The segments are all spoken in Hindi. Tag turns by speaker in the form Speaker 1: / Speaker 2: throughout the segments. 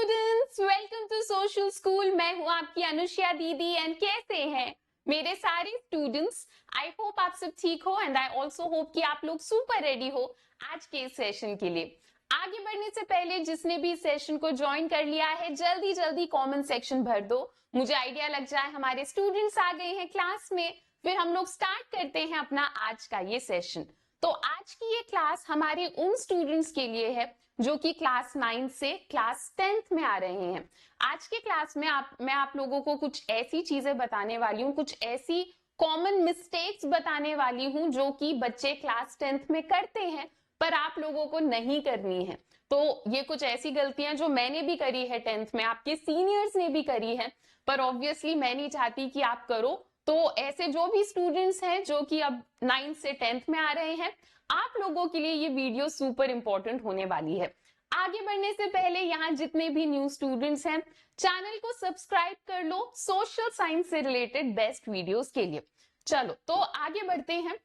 Speaker 1: Students, welcome to social school. मैं हूं आपकी अनुष्या दीदी एंड कैसे हैं मेरे सारे स्टूडेंट्स। आई होप आप सब ठीक हो एंड आई ऑल्सो होप कि आप लोग सुपर रेडी हो आज के इस सेशन के लिए। आगे बढ़ने से पहले जिसने भी इस सेशन को ज्वाइन कर लिया है जल्दी जल्दी कमेंट सेक्शन भर दो, मुझे आइडिया लग जाए हमारे स्टूडेंट्स आ गए हैं क्लास में। फिर हम लोग स्टार्ट करते हैं अपना आज का ये सेशन। तो आज की ये क्लास हमारे उन स्टूडेंट्स के लिए है जो कि क्लास 9 से क्लास 10th में आ रहे हैं। आज के क्लास में मैं आप लोगों को कुछ ऐसी चीजें बताने वाली हूँ, कुछ ऐसी कॉमन मिस्टेक्स बताने वाली हूँ जो कि बच्चे क्लास 10th में करते हैं पर आप लोगों को नहीं करनी है। तो ये कुछ ऐसी गलतियां जो मैंने भी करी है 10th में, आपके सीनियर्स ने भी करी है, पर ऑब्वियसली मैं नहीं चाहती कि आप करो। तो ऐसे जो भी स्टूडेंट्स हैं जो कि अब 9th से 10th में आ रहे हैं, आप लोगों के लिए ये वीडियो सुपर इंपॉर्टेंट होने वाली है। आगे बढ़ने से पहले यहाँ जितने भी न्यू स्टूडेंट्स हैं चैनल को सब्सक्राइब कर लो सोशल साइंस से रिलेटेड बेस्ट वीडियोस के लिए। चलो तो आगे बढ़ते हैं।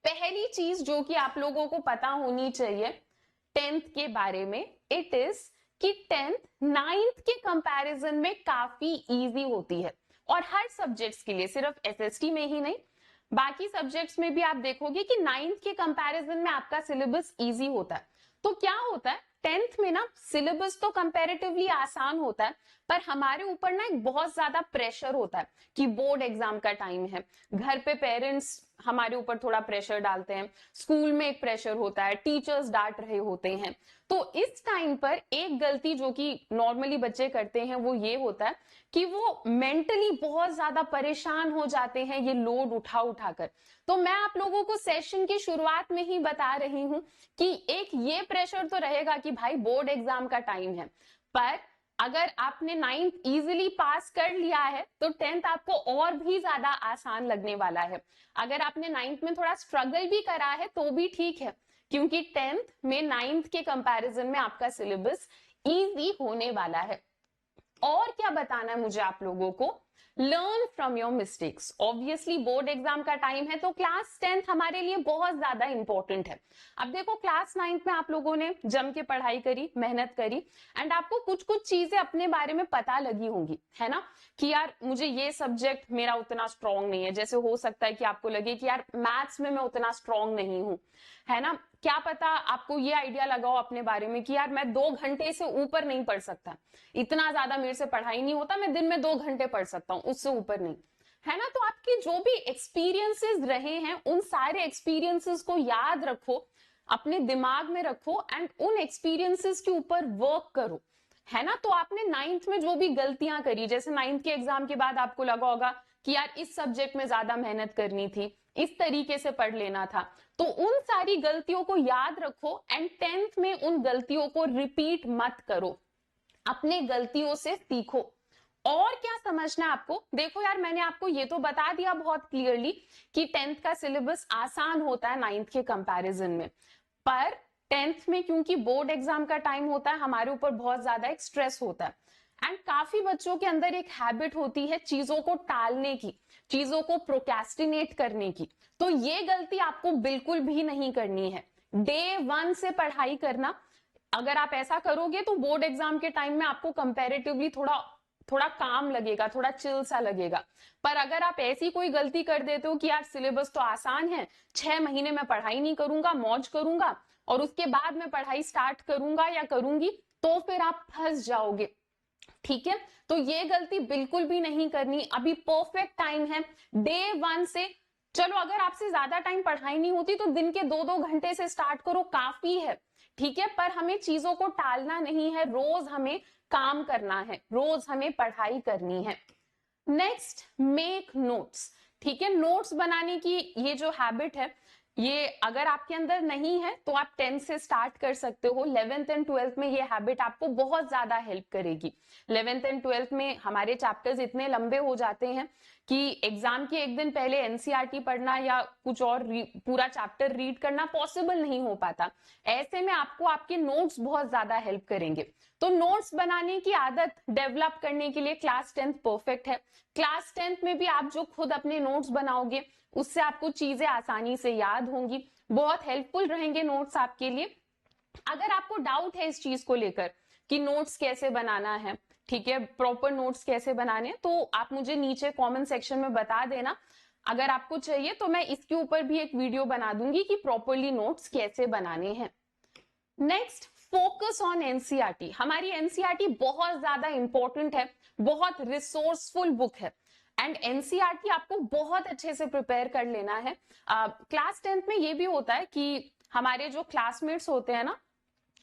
Speaker 1: पहली चीज जो कि आप लोगों को पता होनी चाहिए 10th के बारे में, इट इज कि 10th 9th के कंपैरिजन में काफी इजी होती है और हर सब्जेक्ट्स के लिए, सिर्फ एसएसटी में ही नहीं बाकी सब्जेक्ट्स में भी आप देखोगे कि 9th के कंपैरिजन में आपका सिलेबस इजी होता है। तो क्या होता है 10th में ना सिलेबस तो कंपैरेटिवली आसान होता है पर हमारे ऊपर ना एक बहुत ज्यादा प्रेशर होता है कि बोर्ड एग्जाम का टाइम है, घर पे पेरेंट्स हमारे ऊपर थोड़ा प्रेशर डालते हैं, स्कूल में एक प्रेशर होता है, टीचर्स डांट रहे होते हैं। तो इस टाइम पर एक गलती जो कि नॉर्मली बच्चे करते हैं वो ये होता है कि वो मेंटली बहुत ज्यादा परेशान हो जाते हैं ये लोड उठा उठाकर। तो मैं आप लोगों को सेशन की शुरुआत में ही बता रही हूं कि एक ये प्रेशर तो रहेगा कि भाई बोर्ड एग्जाम का टाइम है, पर अगर आपने 9th इजीली पास कर लिया है तो 10th आपको और भी ज्यादा आसान लगने वाला है। अगर आपने 9th में थोड़ा स्ट्रगल भी करा है तो भी ठीक है, क्योंकि 10th में 9th के कंपैरिजन में आपका सिलेबस इजी होने वाला है। और क्या बताना है मुझे आप लोगों को, learn from your mistakes. Obviously board exam का टाइम है तो क्लास 10th हमारे लिए बहुत ज्यादा इंपॉर्टेंट है। अब देखो क्लास 9th में आप लोगों ने जम के पढ़ाई करी, मेहनत करी एंड आपको कुछ कुछ चीजें अपने बारे में पता लगी होंगी, है ना, कि यार मुझे ये सब्जेक्ट मेरा उतना स्ट्रांग नहीं है। जैसे हो सकता है कि आपको लगे कि यार मैथ्स में मैं उतना स्ट्रांग नहीं हूं, है ना। क्या पता आपको ये आइडिया लगाओ अपने बारे में कि यार मैं 2 घंटे से ऊपर नहीं पढ़ सकता, इतना ज्यादा मेरे से पढ़ाई नहीं होता, मैं दिन में 2 घंटे पढ़ सकता हूँ, उससे ऊपर नहीं, है ना। तो आपके जो भी एक्सपीरियंसेस रहे हैं उन सारे एक्सपीरियंसेस को याद रखो, अपने दिमाग में रखो एंड उन एक्सपीरियंसेस के ऊपर वर्क करो, है ना। तो आपने 9th में जो भी गलतियां करी, जैसे 9th के एग्जाम के बाद आपको लगा होगा कि यार इस सब्जेक्ट में ज्यादा मेहनत करनी थी, इस तरीके से पढ़ लेना था, तो उन सारी गलतियों को याद रखो एंड 10th में उन गलतियों को रिपीट मत करो, अपने गलतियों से सीखो। और क्या समझना है आपको, देखो यार मैंने आपको ये तो बता दिया बहुत क्लियरली कि 10th का सिलेबस आसान होता है 9th के कंपैरिजन में, पर 10th में क्योंकि बोर्ड एग्जाम का टाइम होता है हमारे ऊपर बहुत ज्यादा एक स्ट्रेस होता है एंड काफी बच्चों के अंदर एक हैबिट होती है चीजों को टालने की, चीजों को प्रोक्रेस्टिनेट करने की। तो ये गलती आपको बिल्कुल भी नहीं करनी है। डे 1 से पढ़ाई करना, अगर आप ऐसा करोगे तो बोर्ड एग्जाम के टाइम में आपको कंपैरेटिवली थोड़ा थोड़ा काम लगेगा, थोड़ा चिल सा लगेगा। पर अगर आप ऐसी कोई गलती कर देते हो कि यार सिलेबस तो आसान है, 6 महीने में पढ़ाई नहीं करूंगा, मौज करूंगा और उसके बाद में पढ़ाई स्टार्ट करूंगा या करूंगी, तो फिर आप फंस जाओगे, ठीक है। तो ये गलती बिल्कुल भी नहीं करनी। अभी परफेक्ट टाइम है डे 1 से। चलो अगर आपसे ज्यादा टाइम पढ़ाई नहीं होती तो दिन के 2-2 घंटे से स्टार्ट करो, काफी है, ठीक है। पर हमें चीजों को टालना नहीं है, रोज हमें काम करना है, रोज हमें पढ़ाई करनी है। नेक्स्ट, मेक नोट्स, ठीक है। नोट्स बनाने की ये जो हैबिट है, ये अगर आपके अंदर नहीं है तो आप 10th से स्टार्ट कर सकते हो। 11th एंड 12th में ये हैबिट आपको बहुत ज्यादा हेल्प करेगी। 11th एंड 12th में हमारे चैप्टर्स इतने लंबे हो जाते हैं कि एग्जाम के एक दिन पहले एनसीईआरटी पढ़ना या कुछ और पूरा चैप्टर रीड करना पॉसिबल नहीं हो पाता। ऐसे में आपको आपके नोट्स बहुत ज्यादा हेल्प करेंगे। तो नोट्स बनाने की आदत डेवलप करने के लिए क्लास 10th परफेक्ट है। क्लास 10th में भी आप जो खुद अपने नोट्स बनाओगे उससे आपको चीजें आसानी से याद होंगी, बहुत हेल्पफुल रहेंगे नोट्स आपके लिए। अगर आपको डाउट है इस चीज को लेकर कि नोट्स कैसे बनाना है, ठीक है, प्रॉपर नोट्स कैसे बनाने, तो आप मुझे नीचे कमेंट सेक्शन में बता देना। अगर आपको चाहिए तो मैं इसके ऊपर भी एक वीडियो बना दूंगी कि प्रॉपरली नोट्स कैसे बनाने हैं। Next, focus on NCERT. हमारी एनसीईआरटी बहुत ज्यादा इंपॉर्टेंट है, बहुत रिसोर्सफुल बुक है एंड एनसीईआरटी आपको बहुत अच्छे से प्रिपेयर कर लेना है। क्लास 10th में ये भी होता है कि हमारे जो क्लासमेट्स होते हैं ना,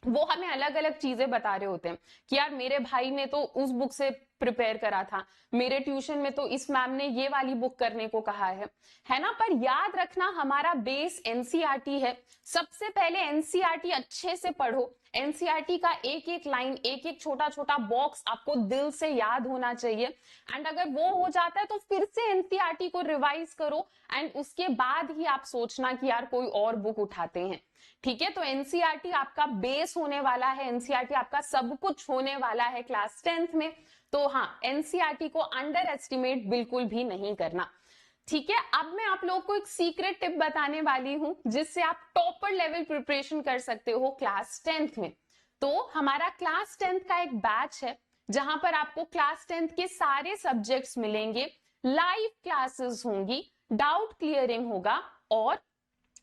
Speaker 1: वो हमें अलग अलग चीजें बता रहे होते हैं कि यार मेरे भाई ने तो उस बुक से प्रिपेयर करा था, मेरे ट्यूशन में तो इस मैम ने ये वाली बुक करने को कहा है ना। पर याद रखना हमारा बेस एनसीईआरटी है। सबसे पहले एनसीईआरटी अच्छे से पढ़ो। एनसीईआरटी का एक एक लाइन, एक एक छोटा छोटा बॉक्स आपको दिल से याद होना चाहिए एंड अगर वो हो जाता है तो फिर से एनसीईआरटी को रिवाइज करो एंड उसके बाद ही आप सोचना कि यार कोई और बुक उठाते हैं, ठीक है। तो एनसीईआरटी आपका बेस होने वाला है, एनसीईआरटी आपका सब कुछ होने वाला है क्लास 10th में। तो हाँ, एनसीईआरटी को अंडर एस्टिमेट बिल्कुल भी नहीं करना, ठीक है। अब मैं आप लोगों को एक सीक्रेट टिप बताने वाली हूं जिससे आप टॉपर लेवल प्रिपरेशन कर सकते हो क्लास 10th में। तो हमारा क्लास 10th का एक बैच है जहां पर आपको क्लास 10th के सारे सब्जेक्ट्स मिलेंगे, लाइव क्लासेस होंगी, डाउट क्लियरिंग होगा और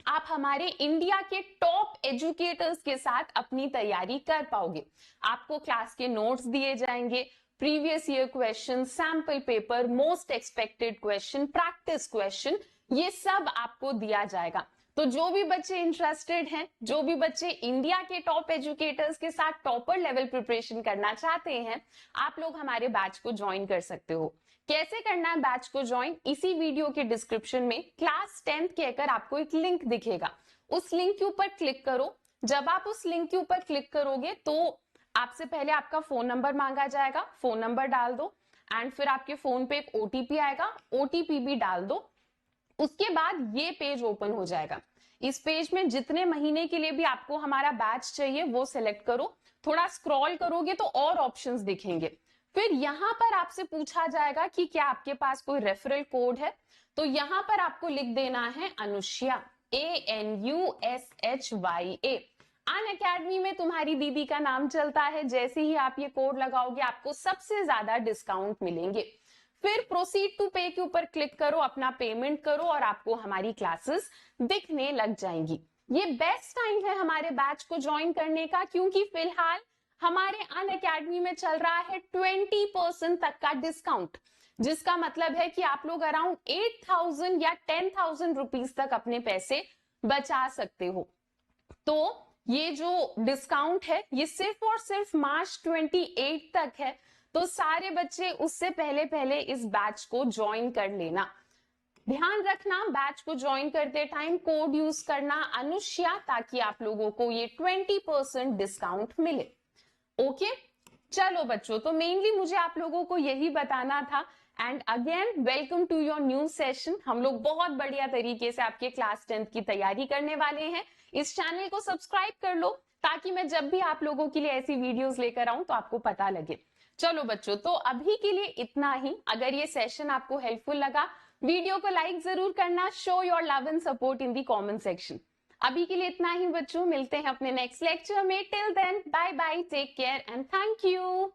Speaker 1: आप हमारे इंडिया के टॉप एजुकेटर्स के साथ अपनी तैयारी कर पाओगे। आपको क्लास के नोट्स दिए जाएंगे, previous year question, sample paper, most expected question, practice question, ये सब आपको दिया जाएगा। तो जो भी बच्चे इंटरेस्टेड हैं, जो भी बच्चे इंडिया के टॉप एजुकेटर्स के साथ टॉपर लेवल प्रिपरेशन करना चाहते हैं, आप लोग हमारे बैच को ज्वाइन कर सकते हो। कैसे करना है बैच को ज्वाइन? इसी वीडियो के डिस्क्रिप्शन में क्लास 10th कहकर आपको एक लिंक दिखेगा, उस लिंक के ऊपर क्लिक करो। जब आप उस लिंक के ऊपर क्लिक करोगे तो आपसे पहले आपका फोन नंबर मांगा जाएगा, फोन नंबर डाल दो एंड फिर आपके फोन पे एक ओटीपी आएगा, ओटीपी भी डाल दो। उसके बाद ये पेज ओपन हो जाएगा। इस पेज में जितने महीने के लिए भी आपको हमारा बैच चाहिए वो सिलेक्ट करो। थोड़ा स्क्रॉल करोगे तो और ऑप्शंस दिखेंगे। फिर यहाँ पर आपसे पूछा जाएगा कि क्या आपके पास कोई रेफरल कोड है, तो यहाँ पर आपको लिख देना है अनुष्या, ANUSHYA। अनअकैडमी में तुम्हारी दीदी का नाम चलता है, जैसे ही आप ये कोड लगाओगे आपको सबसे ज्यादा डिस्काउंट मिलेंगे। फिर प्रोसीड टू पे के ऊपर क्लिक करो, अपना पेमेंट करो और आपको हमारी क्लासेस दिखने लग जाएंगी। ये बेस्ट टाइम है हमारे बैच को ज्वाइन करने का, क्योंकि फिलहाल हमारे अनअकैडमी में चल रहा है 20% तक का डिस्काउंट, जिसका मतलब है कि आप लोग अराउंड 8,000 या 10,000 रुपीज तक अपने पैसे बचा सकते हो। तो ये जो डिस्काउंट है ये सिर्फ और सिर्फ मार्च 28 तक है, तो सारे बच्चे उससे पहले पहले इस बैच को ज्वाइन कर लेना। ध्यान रखना बैच को ज्वाइन करते टाइम कोड यूज करना अनुष्या, ताकि आप लोगों को ये 20% डिस्काउंट मिले। ओके चलो बच्चों, तो मेनली मुझे आप लोगों को यही बताना था and again welcome to your new session. हम लोग बहुत बढ़िया तरीके से आपके क्लास 10th की तैयारी करने वाले हैं। इस चैनल को सब्सक्राइब कर लो ताकि मैं जब भी आप लोगों के लिए ऐसी वीडियोस लेकर आऊं तो आपको पता लगे। चलो बच्चों, तो अभी के लिए इतना ही। अगर ये सेशन आपको हेल्पफुल लगा, वीडियो को लाइक जरूर करना, show your love and support in the comment section. अभी के लिए इतना ही बच्चों, मिलते हैं अपने नेक्स्ट लेक्चर में। Till then bye bye, take care and thank you.